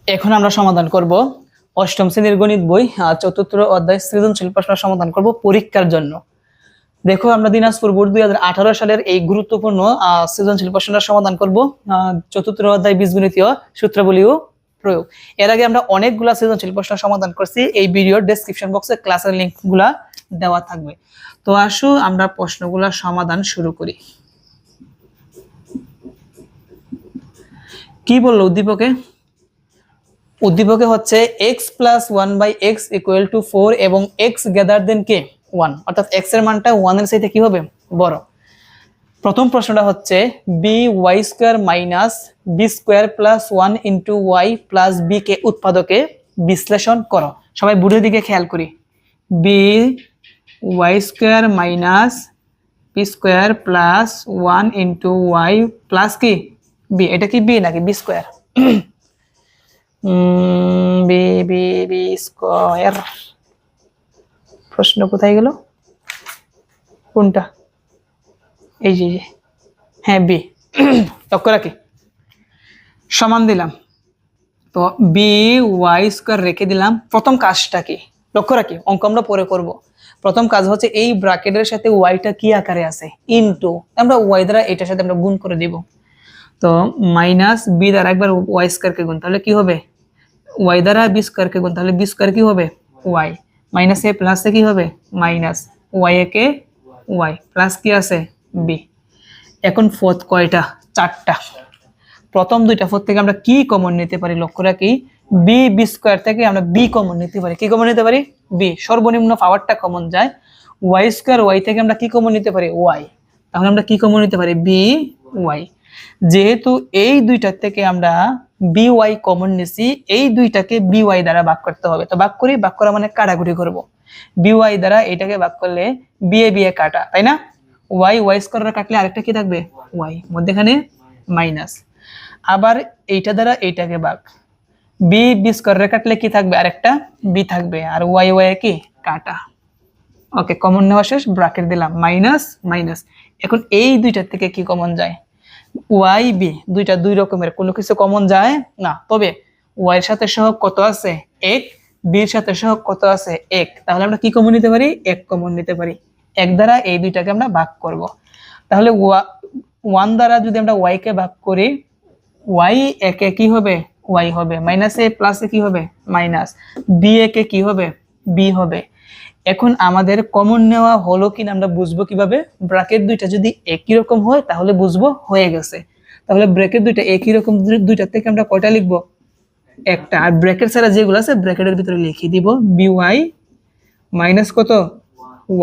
এখন আমরা সমাধান করব অষ্টম শ্রেণীর গণিত বই চতুর্থ অধ্যায় সৃজনশীল প্রশ্ন সমাধান করব পরীক্ষার জন্য। দেখো আমরা দিনাজপুর বোর্ড 2018 সালের এই গুরুত্বপূর্ণ সৃজনশীল প্রশ্নটার সমাধান করব চতুর্থ অধ্যায় বীজগণিতীয় সূত্রাবলী ও প্রয়োগ। এর আগে আমরা অনেকগুলা সৃজনশীল প্রশ্ন সমাধান করছি, এই ভিডিওর ডেসক্রিপশন বক্সে ক্লাসের লিংকগুলা দেওয়া থাকবে। তো আসো আমরা প্রশ্নগুলা সমাধান শুরু করি। কি বললো উদ্দীপকে? উদ্দীপকে হচ্ছে x + 1/x = 4 এবং x গ্রেটার দেন কে 1, অর্থাৎ x এর মানটা 1 এর চাইতে কি হবে বড়। প্রথম প্রশ্নটা হচ্ছে by² - b² + 1 * y + b কে উৎপাদকে বিশ্লেষণ করো। সবাই বুড়ির দিকে খেয়াল করি। by² - b² + 1 * y + কি b, এটা কি b নাকি b²? b²। প্রশ্ন কোথায় গেল? কোনটা? এই যে হ্যাঁ বি। লক্ষ্য রাখি, সমান দিলাম তো by² রেখে দিলাম। প্রথম কাজটা কি লক্ষ্য রাখি, অঙ্ক আমরা পরে করব। প্রথম কাজ হচ্ছে এই ব্র্যাকেটের সাথে ওয়াইটা কি আকারে আছে ইনটু, আমরা ওয়াই দ্বারা এটার সাথে আমরা গুণ করে দিব। তো - b দ্বারা একবার y² কে গুণ, তাহলে কি হবে y দ্বারা b² কে গুণ, তাহলে b² কি হবে y, - a প্লাস এ কি হবে মাইনাস y এ কে y প্লাস কি আছে b। এখন ফোর্থ কয়টা? 4টা। প্রথম দুইটা ফোর্থ থেকে আমরা কি কমন নিতে পারি লক্ষ্য রাখি, b² থেকে আমরা b কমন নিতে পারি। কি কমন নিতে পারি? b, সর্বনিম্ন পাওয়ারটা কমন যায়। y² y থেকে আমরা কি কমন নিতে পারি y, তাহলে আমরা কি কমন নিতে পারি by। যেহেতু এই দুইটার থেকে আমরা by কমন নিছি, এই দুইটাকে by দ্বারা ভাগ করতে হবে। তো ভাগ করি, ভাগ করা মানে কাটাকুটি করব। by দ্বারা এটাকে ভাগ করলে b কাটা, তাই না? y² কাটলে আরেকটা কি থাকবে y, মধ্যখানে মাইনাস। আবার এইটা দ্বারা এইটাকে ভাগ, b² কাটলে কি থাকবে আরেকটা b থাকবে, আর y কি কাটা। ওকে, কমন নেওয়া শেষ, ব্র্যাকেট দিলাম মাইনাস মাইনাস। এখন এই দুইটার থেকে কি কমন যায় y b, দুইটা দুই রকমের, কোনো কিছু কমন যায় না। তবে y এর সাথে সহগ কত আছে 1, b এর সাথে সহগ কত আছে 1, তাহলে আমরা কি কমন নিতে পারি 1 কমন নিতে পারি। 1 দ্বারা এই দুইটাকে আমরা ভাগ করব। তাহলে 1 দ্বারা যদি আমরা y কে ভাগ করি, y একে কি হবে y হবে, -a প্লাস এ কি হবে মাইনাস, b একে কি হবে b হবে। এখন আমাদের কমন নেওয়া হলো কিনা আমরা বুঝবো কিভাবে? ব্র্যাকেট দুইটা যদি একই রকম হয় তাহলে বুঝবো হয়ে গেছে। তাহলে ব্র্যাকেট দুইটা একই রকম, দুইটার থেকে আমরা কয়টা লিখবো একটা, আর ব্র্যাকেট ছাড়া যেগুলো আছে ব্র্যাকেটের ভিতরে লিখে দিব by মাইনাস কত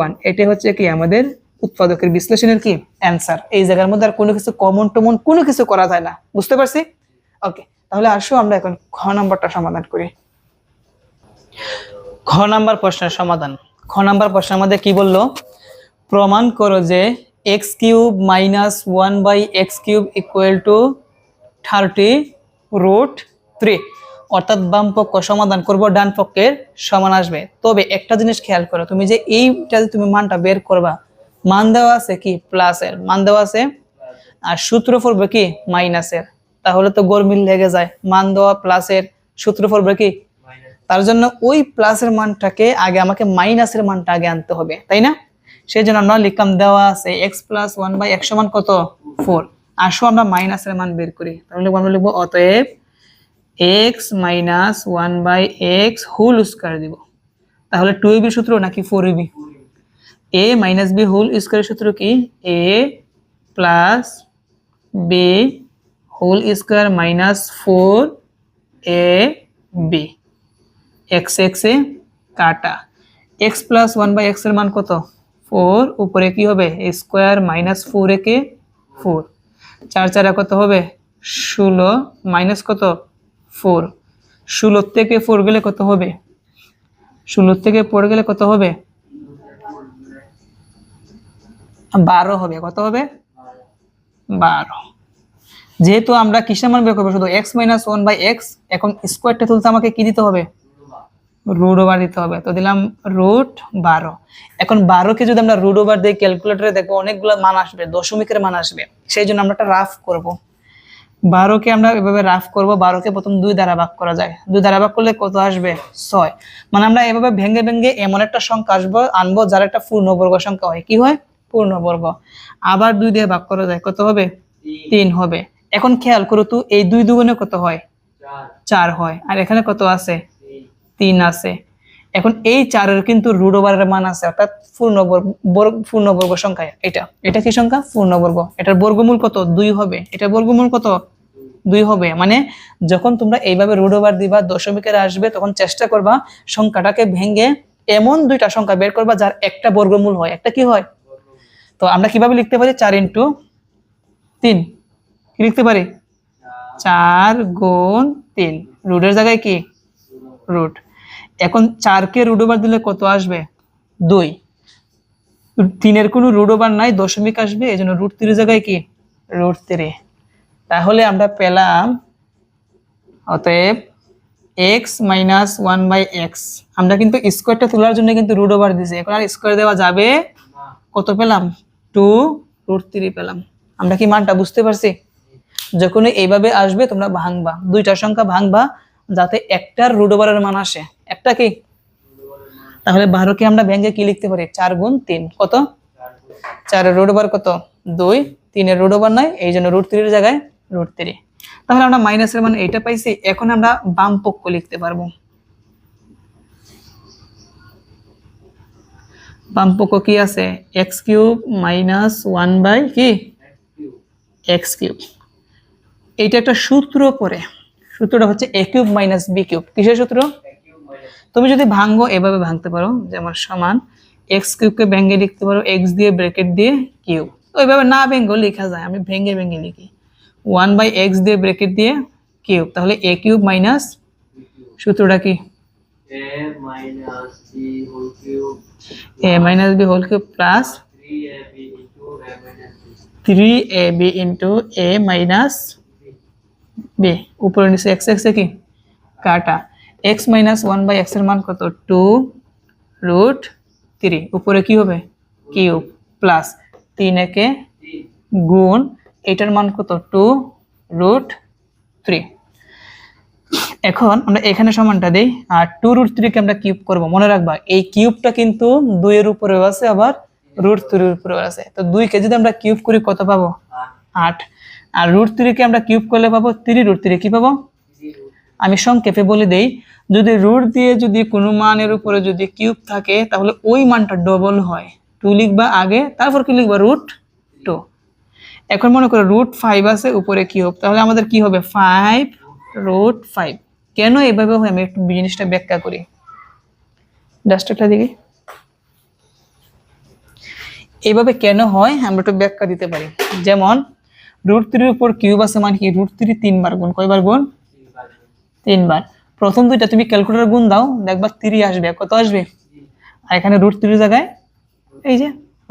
1। এটা হচ্ছে কি আমাদের উৎপাদকের বিশ্লেষণের কি অ্যানসার। এই জায়গার মধ্যে আর কোনো কিছু কমন টমন কোনো কিছু করা যায় না, বুঝতে পারছি? ওকে, তাহলে আসো আমরা এখন খ নাম্বারটা সমাধান করি। খ নাম্বার প্রশ্নের সমাধান। খ নাম্বার প্রশ্নের মধ্যে কি বললো, প্রমাণ করো যে x³ - 1/x³ = 30√3, অর্থাৎ বাম পক্ষ সমাধান করব, ডান পক্ষের সমান আসবে। তবে একটা জিনিস খেয়াল করো, তুমি যে এইটা তুমি মানটা বের করবা, মান দেওয়া আছে কি প্লাসের, মান দেওয়া আছে আর সূত্র পড়বে কি মাইনাসের, তাহলে তো গরমিল লেগে যায়। মান দেওয়া প্লাসের, সূত্র পড়বে কি, তার জন্য ওই প্লাসের মানটাকে আগে আমাকে মাইনাসের মানটা আগে আনতে হবে, তাই না? সেই জন্য আমরা লিখলাম দেওয়া আছে x + 1/x = কত 4। আসো আমরা মাইনাসের মান বের করি, তাহলে আমরা লিখব অতএব x - 1/x² দিব। তাহলে 2ab সূত্র নাকি 4ab? a - b² সূত্র কি a + b² - 4ab। x এ কাটা, x + 1/x এর মান কত 4, উপরে কি হবে স্কয়ার - 4 একে 4, 4 4 কত হবে 16 মাইনাস কত 4, 16 থেকে 4 গেলে কত হবে, 16 থেকে 4 গেলে কত হবে 12 হবে। কত হবে 12। যেহেতু আমরা কিসের মান বের করব শুধু x - 1/x, এখন স্কয়ারটা তুলতে আমাকে কি দিতে হবে √ওভার দিতে হবে। তো দিলাম √12। এখন 12 কে যদি আমরা √ওভার দিয়ে ক্যালকুলেটরে দেখবো অনেকগুলো মান আসবে, দশমিকের মান আসবে, সেই জন্য আমরা একটা রাফ করব। 12কে আমরা এভাবে রাফ করব, 12কে প্রথম 2 দ্বারা ভাগ করা যায়, 2 দ্বারা ভাগ করলে কত আসবে 6। মানে আমরা এভাবে ভেঙে ভেঙে এমন একটা সংখ্যা আনবো যার একটা পূর্ণবর্গ সংখ্যা হয়, কি হয় পূর্ণবর্গ। আবার 2 দিয়ে ভাগ করা যায়, কত হবে 3 হবে। এখন খেয়াল করো তো এই 2 দুগুণে কত হয় 4 হয়, আর এখানে কত আছে 3 আছে। এখন এই 4-এর কিন্তু রুট ওভারের মান আছে, অর্থাৎ পূর্ণবর্গ সংখ্যা। এটা কি সংখ্যা পূর্ণবর্গ, এটার বর্গমূল কত 2 হবে, এটার বর্গমূল কত 2 হবে। মানে যখন তোমরা এইভাবে রুট ওভার দিবা, দশমিকের আসবে, তখন চেষ্টা করবা সংখ্যাটাকে ভেঙে এমন 2টা সংখ্যা বের করবা যার একটা বর্গমূল হয়, একটা কি হয়। তো আমরা কিভাবে লিখতে পারি 4 ইন্টু 3, কি লিখতে পারি 4 গুণ 3, রুটের জায়গায় কি রুট। এখন 4কে রুট ওভার দিলে কত আসবে 2, 3-এর কোনো রুট ওভার নাই, দশমিক আসবে, এই জন্য √3 জায়গায় কি √3। তাহলে আমরা পেলাম অতএব x - 1/x। আমরা কিন্তু স্কোয়ারটা তোলার জন্য কিন্তু রুট ওভার দিয়েছি, এখন আর স্কোয়ার দেওয়া যাবে। কত পেলাম 2√3 পেলাম। আমরা কি মানটা বুঝতে পারছি? যখন এইভাবে আসবে তোমরা ভাঙবা, 2টা সংখ্যা ভাঙবা যাতে একটার রুট ওভারের মান আসে, একটা কি। তাহলে 12কে আমরা ভেঙে কি লিখতে পারি 4 গুণ 3, কত 4-এর রুট ওভার কত 2, 3-এর রুট ওভার নাই, এই জন্য √3-এর জায়গায় √3। তাহলে আমরা মাইনাসের মান এইটা পাইছি। এখন আমরা বাম পক্ষ লিখতে পারবো। বাম পক্ষ কি আছে x³ - 1 কি x³। এইটা একটা সূত্র পরে, সূত্রটা হচ্ছে a³ - b³। কিসের সূত্র? তুমি যদি ভাঙো এভাবে ভাঙতে পারো, যেমন সমান x³ কে ভেঙে লিখতে পারো x দিয়ে ব্র্যাকেট দিয়ে কিউব। তো এইভাবে না ভেঙেও লেখা যায়, আমি ভেঙে ভেঙে লিখি 1/x দিয়ে ব্র্যাকেট দিয়ে কিউব। তাহলে a³ মাইনাস সূত্রটা কি a - b whole cube plus 3ab into a minus b। উপরে নিচে x x এ কি কাটা, x - 1/x এর মান কত 2√3, উপরে কি হবে কিউব প্লাস 3 একে গুণ এটার মান কত 2√3। এখন আমরা এখানে সমানটা দেই, আর 2√3 কে আমরা কিউব করব। মনে রাখবা এই কিউবটা কিন্তু 2 এর উপরেও আছে, আবার √3 এর উপরেও আছে। তো 2 কে যদি আমরা কিউব করি কত পাবো 8, আর √3 কে আমরা কিউব করলে পাবো 3√3, কি পাবো। আমি সংক্ষেপে বলে দেই, যদি রুট দিয়ে যদি কোনো মানের উপরে যদি কিউব থাকে তাহলে ওই মানটা ডবল হয়। 2 লিখবা আগে, তারপর কি লিখবা √2। এখন মনে করো √5 আছে উপরে কিউব, তাহলে আমাদের কি হবে 5√5। কেন এভাবে হয় আমি একটু জিনিসটা ব্যাখ্যা করি, জাস্ট একটা দেখি এইভাবে কেন হয় আমরা একটু ব্যাখ্যা দিতে পারি। যেমন √3 এর উপর কিউব আছে মানে কি √3 3 বার গুণ, কয়বার গুণ 3 বার। প্রথম দুইটা তুমি ক্যালকুলেটর গুণ দাও, দেখবা 3 আসবে, কত আসবে। আর এখানে √3 জায়গায় এই যে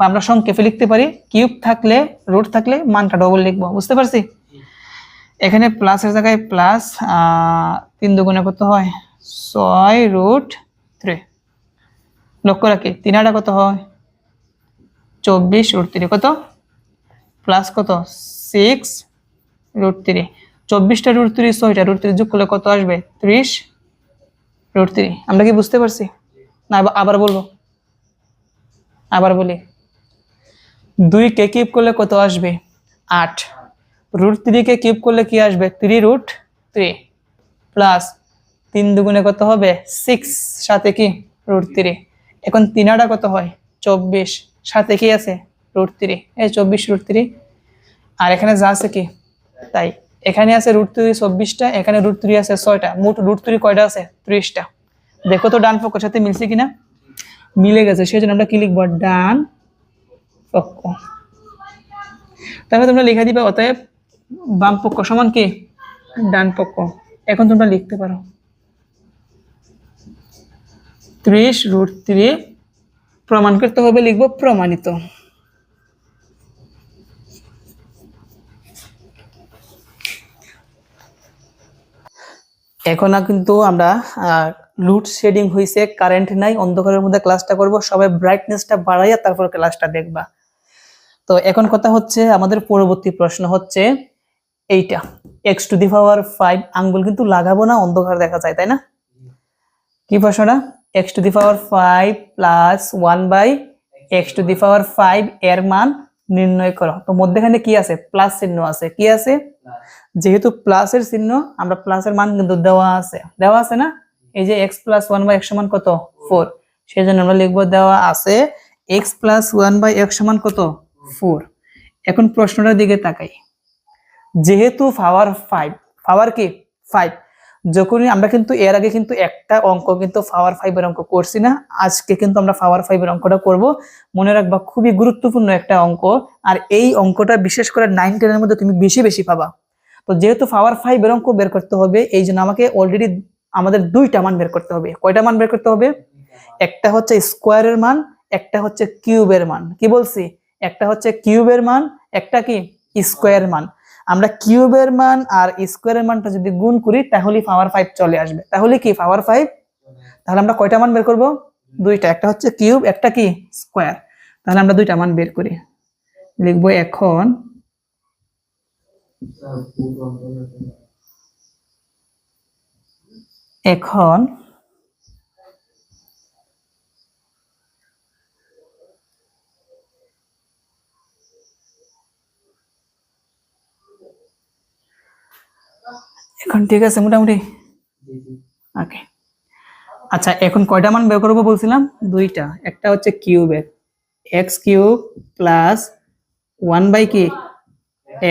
আমরা সংক্ষেপে লিখতে পারি, কিউব থাকলে রুট থাকলে মানটা ডবল লিখবো, বুঝতে পারছি। এখানে প্লাসের জায়গায় প্লাস 3 দুগুণে কত হয় 6√3। লক্ষ্য রাখি 3 আটা কত হয় 24√3, কত প্লাস কত 6√3। 24টা √3 6টা √3 যোগ করলে কত আসবে 30√3। আমরা কি বুঝতে পারছি না? আবার বলবো, আবার বলি 2 কে কিউব করলে কত আসবে 8, √3 কে কিউব করলে কি আসবে 3√3 প্লাস 3 দুগুণে কত হবে 6, সাথে কি √3। এখন 3 আটা কত হয় 24, সাথে কি আছে √3, এই 24√3। আর এখানে যা আছে কি তাই, এখানে আছে √3 24টা, এখানে √3 আছে 6টা, মোট √3 কয়টা আছে 30টা। দেখো তো ডান পক্ষের সাথে মিলছে কিনা, মিলে গেছে, সেজন্য আমরা কি লিখবো ডান পক্ষ। তাহলে তোমরা লিখে দিবে অতএব বাম পক্ষ সমান কি ডান পক্ষ। এখন তোমরা লিখতে পারো 30√3 প্রমাণ করতে হবে, লিখবো প্রমাণিত। এখন কিন্তু আমরা লোডশেডিং হয়েছে, কারেন্ট নাই, অন্ধকারের মধ্যে ক্লাসটা করব, সবাই ব্রাইটনেসটা বাড়াইয়া তারপর ক্লাসটা দেখবা। তো এখন কথা হচ্ছে আমাদের পরবর্তী প্রশ্ন হচ্ছে এইটা। এক্স টু দি পাওয়ার 5 আঙ্গুল কিন্তু লাগাবো না, অন্ধকার দেখা যায়, তাই না? কি প্রশ্নটা? X to the power 5 plus 1 by x to the power 5 এর মান নির্ণয় করো। তো মধ্যখানে কি আছে? প্লাস চিহ্ন আছে। কি আছে? যেহেতু প্লাসের চিহ্ন, আমরা প্লাসের মান কিন্তু দেওয়া আছে না? এই যে x প্লাস 1 বাই x সমান কত? 4। সেই জন্য আমরা লিখবো দেওয়া আছে x প্লাস 1 বাই x সমান কত? 4। এখন প্রশ্নটার দিকে তাকাই। যেহেতু পাওয়ার 5, পাওয়ার কি 5, যখনই আমরা কিন্তু এর আগে কিন্তু একটা অঙ্ক কিন্তু পাওয়ার 5 এর অঙ্ক করছি না, আজকে কিন্তু আমরা পাওয়ার 5 এর অঙ্কটা করব। মনে রাখবা খুবই গুরুত্বপূর্ণ একটা অঙ্ক, আর এই অঙ্কটা বিশেষ করে 9 10 এর মধ্যে তুমি বেশি পাবা। তো যেহেতু পাওয়ার 5 এর অঙ্ক বের করতে হবে, এই জন্য আমাকে অলরেডি আমাদের দুইটা মান বের করতে হবে। কয়টা মান বের করতে হবে? একটা হচ্ছে স্কোয়ারের মান, একটা হচ্ছে কিউবের মান। কি বলছি? একটা হচ্ছে কিউবের মান, একটা কি স্কোয়ার মান। আমরা কিউবের মান আর স্কোয়ারের মানটা যদি গুণ করি তাহলে পাওয়ার 5 চলে আসবে। তাহলে কি পাওয়ার 5? তাহলে আমরা কয়টা মান বের করব? দুইটা, একটা হচ্ছে কিউব, একটা কি স্কোয়ার। তাহলে আমরা দুইটা মান বের করি। লিখবো এখন এখন ঠিক আছে মোটামুটি? ওকে, আচ্ছা এখন কয়টা মান বের করবো বলছিলাম? দুইটা। একটা হচ্ছে কিউবের, এক্স কিউব প্লাস 1 বাই কি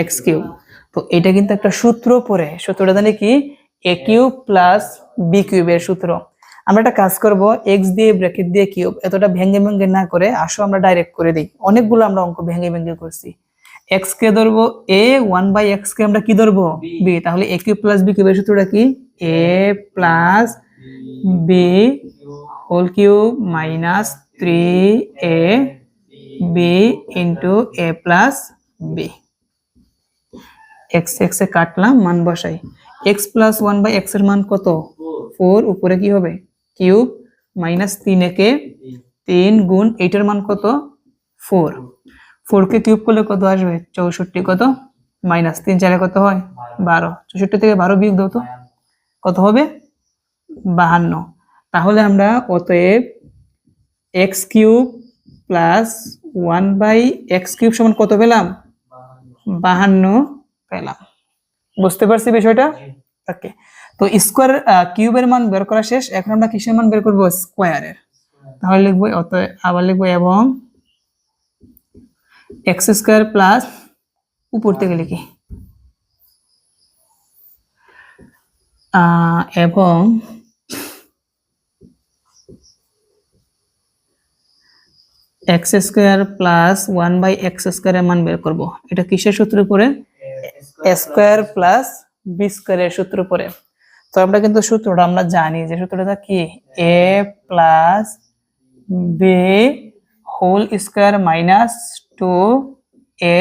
এক্স কিউব। তো এটা কিন্তু একটা সূত্র পড়ে, সূত্রটা জানি কি? এ কিউব প্লাস বি কিউবের সূত্র। আমরা একটা কাজ করব, এক্স দিয়ে ব্র্যাকেট দিয়ে কিউব, এতটা ভেঙে ভেঙে না করে আসো আমরা ডাইরেক্ট করে দিই। অনেকগুলো আমরা অঙ্ক ভেঙে ভেঙে করছি। এক্স কে ধরবো এ, 1 বাই এক্স কে আমরা কি ধরবো? বি। তাহলে এ কিউব প্লাস বি কিউবের সূত্রটা কি? A plus b whole cube minus 3a b into a plus b. X x a কাটলাম, মান বসাই। এক্স প্লাস 1 বাই এক্স এর মান কত? 4। উপরে কি হবে? কিউব মাইনাস 3 একে 3 গুণ 8 এর মান কত? 4। 4 কে কিউব করলে কত আসবে? 64। কত? মাইনাস 3 4 কত হয়? 12। 64 থেকে 12 বিয়োগ দাও তো কত হবে? 52। তাহলে আমরা অতএব x cube plus 1 by x cube সমান কত পেলাম? 52 পেলাম। বুঝতে পারছি বিষয়টা? ওকে, তো স্কোয়ার কিউবের মান বের করা শেষ। এখন আমরা কিসের মান বের করব? স্কোয়ারের। তাহলে লিখবো অতএব, আবার লিখবো এবং এক্স স্কোয়ার প্লাস উপর থেকে লিখি এবং x square plus 1 by x স্কোয়ারের মান বের করব। এটা কিসের সূত্রের উপরে? এ স্কোয়ার প্লাস বি স্কোয়ারের সূত্র উপরে। তো আমরা কিন্তু সূত্রটা আমরা জানি, যে সূত্রটা কি? A plus b whole square minus 2a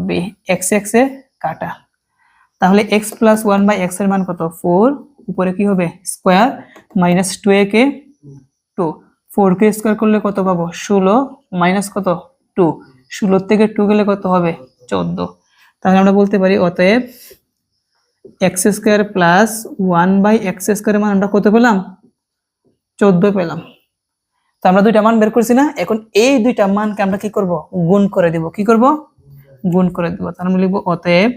b. X x a কাটা। তাহলে এক্স প্লাস 1 বাই এক্স এর মান কত? 4। উপরে কি হবে? স্কোয়ার মাইনাস 2a কে 2। 4 কে স্কোয়ার করলে কত পাবো? 16 মাইনাস কত? 2। 16 থেকে 2 গেলে কত হবে? 14। তাহলে আমরা বলতে পারি অতএব x square plus 1 by x স্কোয়ারের মান আমরা কত পেলাম? 14 পেলাম। তো আমরা দুইটা মান বের করছি না? এখন এই দুইটা মানকে আমরা কি করব? গুণ করে দিব। কি করব? গুণ করে দিব। তাহলে আমরা লিখবো অতএব,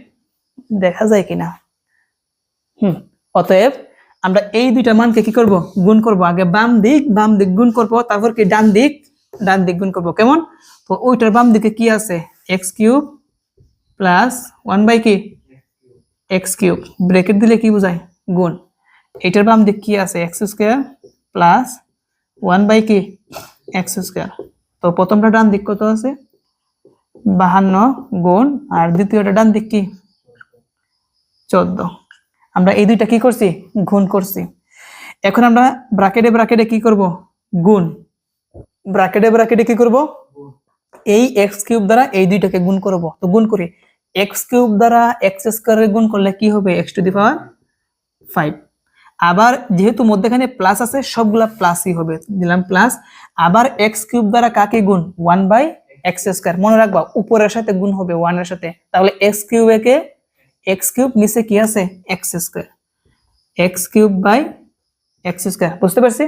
দেখা যায় কিনা? অতএব আমরা এই দুইটা মানকে কি করব? গুণ করব। আগে বাম দিক গুণ করব, তারপর কি ডান দিক গুণ করব। কেমন? তো ওইটার বাম দিকে কি আছে? এক্স কিউব প্লাস 1 বাই কি এক্স কিউব, ব্র্যাকেট দিলে কি বোঝায়? গুণ। এটার বাম দিক কি আছে? এক্স স্কোয়ার প্লাস 1 বাই কি এক্স স্কোয়ার। তো প্রথমটা ডান দিক কত আছে? 52 গুণ, আর দ্বিতীয়টা ডান দিক কি? 14। আমরা এই দুইটা কি করছি? গুণ করছি। এখন আমরা ব্র্যাকেটে কি করব? গুণ। ব্র্যাকেটে কি করব? এই এক্স কিউব দ্বারা এই দুইটাকে গুণ করব। তো গুণ করি। এক্স কিউব দ্বারা এক্স স্কোয়ারের গুণ করলে কি হবে? X to the power 5। আবার যেহেতু মধ্যখানে প্লাস আছে, সবগুলা প্লাসই হবে, দিলাম প্লাস। আবার এক্স কিউব দ্বারা কাকে গুণ? 1 বাই এক্স স্কোয়ার। মনে রাখবা উপরের সাথে গুণ হবে 1 এর সাথে। তাহলে এক্স কিউব একে এক্স কিউব, নিচে কি আছে x square, x cube by x square, বুঝতে পারছি?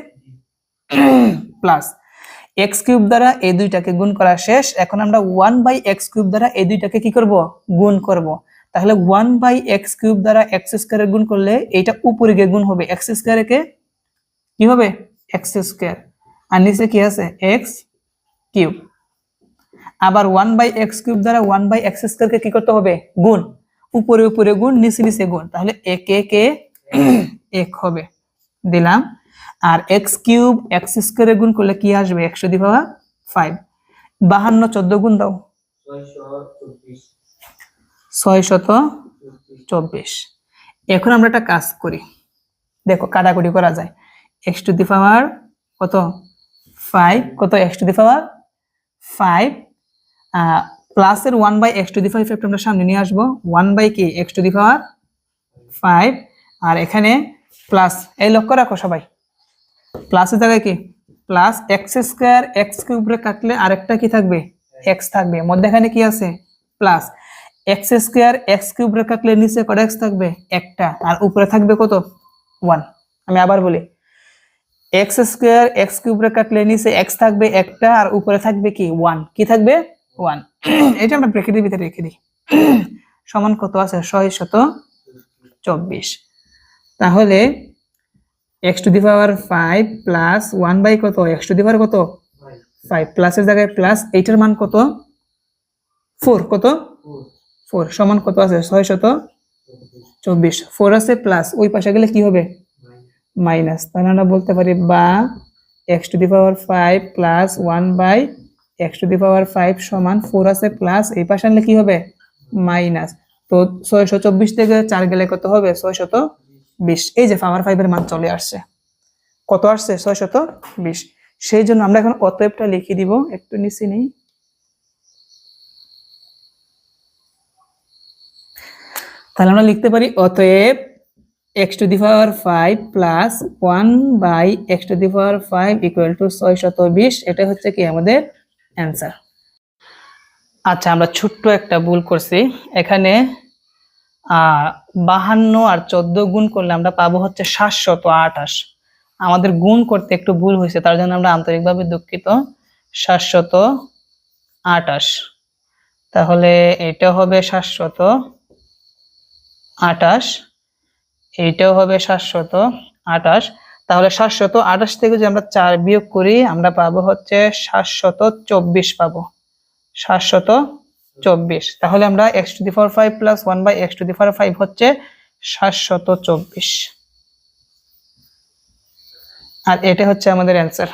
প্লাস এক্স কিউব দ্বারা এই দুইটাকে গুণ করা শেষ। এখন আমরা 1/x কিউব দ্বারা এই দুইটাকে কি করব, গুণ করব। তাহলে 1/x কিউব দ্বারা এক্স স্কোয়ারে গুণ করলে এইটা উপরে গিয়ে গুণ হবে, এক্স স্কোয়ারকে কি হবে এক্স স্কোয়ার, আর নিচে কি আছে এক্স কিউব। আবার 1/x কিউব দ্বারা 1/x স্কোয়ারকে কি করতে হবে, গুণ, উপরে উপরে গুণ, নিচে নিচে গুণ, তাহলে একে এক হবে, দিলাম। আর এক্স কিউব এক্স স্কোয়ারে গুণ করলে কি আসবে, 1/5। 52 14 গুণ দাও, 624। এখন আমরা একটা কাজ করি, দেখো কাটাকুটি করা যায়। x⁵ কত 5, কত x⁵5 প্লাসের 1/x⁵ আমরা সামনে নিয়ে আসবো, 1/কি x⁵5, আর এখানে প্লাস, এই লক্ষ্য রাখো সবাই, প্লাসের জায়গায় কি প্লাস এক্স স্কোয়ার, এক্স কিউবরে কাটলে আরেকটা কি থাকবে এক্স থাকবে, মধ্যখানে কি আছে প্লাস, এক্স স্কোয়ার এক্স কিউবরে কাটলে নিচে কত এক্স থাকবে একটা, আর উপরে থাকবে কত 1। আমি আবার বলি, এক্স স্কোয়ার এক্স কিউবরে কাটলে নিচে এক্স থাকবে একটা, আর উপরে থাকবে কি 1, কি থাকবে 1। এটা আমরা ব্র্যাকেটের ভিতরে রেখে দিই। সমান কত আছে 624। তাহলে x⁵5 প্লাস 1/, কত x⁵ কত 5, প্লাসের জায়গায় প্লাস, এইটার মান কত 4, কত 4 সমান কত আছে 624। 4 আছে প্লাস, ওই পাশে গেলে কি হবে মাইনাস, তাহলে আমরা বলতে পারি বা x⁵5 প্লাস 1/x⁵5 সমান 4 আছে প্লাস, এই পাশে আনলে কি হবে মাইনাস। তো 624 থেকে 4 গেলে কত হবে 620। এই যে পাওয়ার 5 এর মান চলে আসছে, কত আসছে 620। সেই জন্য আমরা এখন অতএবটা লিখে দিব, একটু নিচে নেই। তাহলে আমরা লিখতে পারি অতএব x⁵5 plus 1/x⁵5 equal to 620। এটা হচ্ছে কি আমাদের অ্যান্সার। আচ্ছা, আমরা ছোট্ট একটা ভুল করছি এখানে, 52 আর 14 গুণ করলে আমরা পাবো হচ্ছে 728। আমাদের গুণ করতে একটু ভুল হয়েছে, তার জন্য আমরা আন্তরিকভাবে দুঃখিত। 728, তাহলে এটা হবে 728, এইটাও হবে 728। তাহলে 728 থেকে যদি আমরা 4 বিয়োগ করি আমরা পাবো হচ্ছে 724 পাবো, 724। তাহলে আমরা x⁵5 প্লাস 1/x⁵5 হচ্ছে 724, আর এটা হচ্ছে আমাদের অ্যান্সার।